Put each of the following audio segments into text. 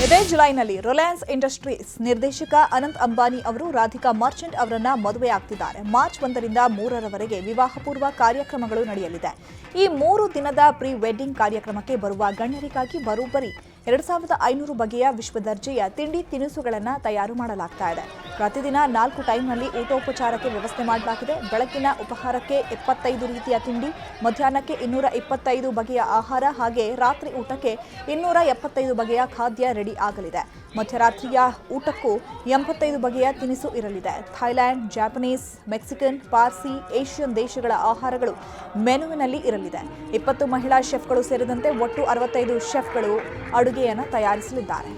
ಇದೇ ಜುಲೈನಲ್ಲಿ ರಿಲಯನ್ಸ್ ಇಂಡಸ್ಟ್ರೀಸ್ ನಿರ್ದೇಶಕ ಅನಂತ್ ಅಂಬಾನಿ ಅವರು ರಾಧಿಕಾ ಮರ್ಚೆಂಟ್ ಅವರನ್ನ ಮದುವೆಯಾಗ್ತಿದ್ದಾರೆ. ಮಾರ್ಚ್ 1ರಿಂದ 3ರವರೆಗೆ ವಿವಾಹಪೂರ್ವ ಕಾರ್ಯಕ್ರಮಗಳು ನಡೆಯಲಿದೆ. ಈ 3 ದಿನದ ಪ್ರೀ ವೆಡ್ಡಿಂಗ್ ಕಾರ್ಯಕ್ರಮಕ್ಕೆ ಬರುವ ಗಣ್ಯರಿಗಾಗಿ ಬರೋಬ್ಬರಿ 2500 ಬಗೆಯ ವಿಶ್ವದರ್ಜೆಯ ತಿಂಡಿ ತಿನಿಸುಗಳನ್ನು ತಯಾರು ಮಾಡಲಾಗ್ತಾ ಇದೆ. ಪ್ರತಿದಿನ 4 ಟೈಮ್ನಲ್ಲಿ ಊಟೋಪಚಾರಕ್ಕೆ ವ್ಯವಸ್ಥೆ ಮಾಡಲಾಗಿದೆ. ಬೆಳಗಿನ ಉಪಹಾರಕ್ಕೆ 75 ರೀತಿಯ ತಿಂಡಿ, ಮಧ್ಯಾಹ್ನಕ್ಕೆ 225 ಬಗೆಯ ಆಹಾರ, ಹಾಗೆ ರಾತ್ರಿ ಊಟಕ್ಕೆ 275 ಬಗೆಯ ಖಾದ್ಯ ರೆಡಿ ಆಗಲಿದೆ. ಮಧ್ಯರಾತ್ರಿಯ ಊಟಕ್ಕೂ 85 ಬಗೆಯ ತಿನಿಸು ಇರಲಿದೆ. Thailand, Japanese, Mexican, Parsi, Asian ದೇಶಗಳ ಆಹಾರಗಳು ಮೆನುವಿನಲ್ಲಿ ಇರಲಿದೆ. 20 ಮಹಿಳಾ ಶೆಫ್ಗಳು ಸೇರಿದಂತೆ ಒಟ್ಟು 65 ಶೆಫ್ಗಳು ಅಡುಗೆಯನ್ನು ತಯಾರಿಸಲಿದ್ದಾರೆ.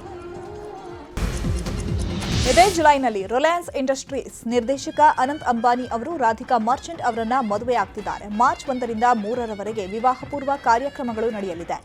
ಇದೇ ಜುಲೈನಲ್ಲಿ ರಿಲಯನ್ಸ್ ಇಂಡಸ್ಟ್ರೀಸ್ ನಿರ್ದೇಶಕ ಅನಂತ್ ಅಂಬಾನಿ ಅವರು ರಾಧಿಕಾ ಮರ್ಚೆಂಟ್ ಅವರನ್ನ ಮದುವೆಯಾಗ್ತಿದ್ದಾರೆ. ಮಾರ್ಚ್ 1ರಿಂದ 3ರವರೆಗೆ ವಿವಾಹಪೂರ್ವ ಕಾರ್ಯಕ್ರಮಗಳು ನಡೆಯಲಿದೆ.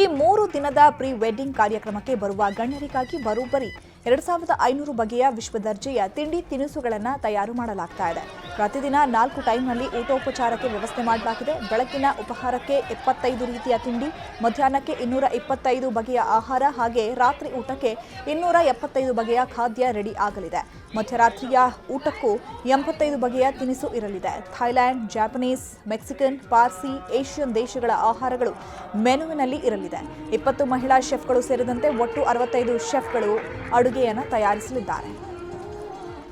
ಈ 3 ದಿನದ ಪ್ರೀ ವೆಡ್ಡಿಂಗ್ ಕಾರ್ಯಕ್ರಮಕ್ಕೆ ಬರುವ ಗಣ್ಯರಿಗಾಗಿ ಬರೋಬ್ಬರಿ 2500 ಬಗೆಯ ವಿಶ್ವದರ್ಜೆಯ ತಿಂಡಿ ತಿನಿಸುಗಳನ್ನು ತಯಾರು ಮಾಡಲಾಗ್ತಾ ಇದೆ. ಪ್ರತಿದಿನ 4 ಟೈಮ್ನಲ್ಲಿ ಊಟೋಪಚಾರಕ್ಕೆ ವ್ಯವಸ್ಥೆ ಮಾಡಲಾಗಿದೆ. ಬೆಳಗಿನ ಉಪಹಾರಕ್ಕೆ 75 ರೀತಿಯ ತಿಂಡಿ, ಮಧ್ಯಾಹ್ನಕ್ಕೆ 225 ಬಗೆಯ ಆಹಾರ, ಹಾಗೆ ರಾತ್ರಿ ಊಟಕ್ಕೆ 275 ಬಗೆಯ ಖಾದ್ಯ ರೆಡಿ ಆಗಲಿದೆ. ಮಧ್ಯರಾತ್ರಿಯ ಊಟಕ್ಕೂ 85 ಬಗೆಯ ತಿನಿಸು ಇರಲಿದೆ. Thailand, Japanese, Mexican, Parsi, Asian ದೇಶಗಳ ಆಹಾರಗಳು ಮೆನುವಿನಲ್ಲಿ ಇರಲಿದೆ. 20 ಮಹಿಳಾ ಶೆಫ್ಗಳು ಸೇರಿದಂತೆ ಒಟ್ಟು 65 ಶೆಫ್ಗಳು ಅಡುಗೆಯನ್ನು ತಯಾರಿಸಲಿದ್ದಾರೆ.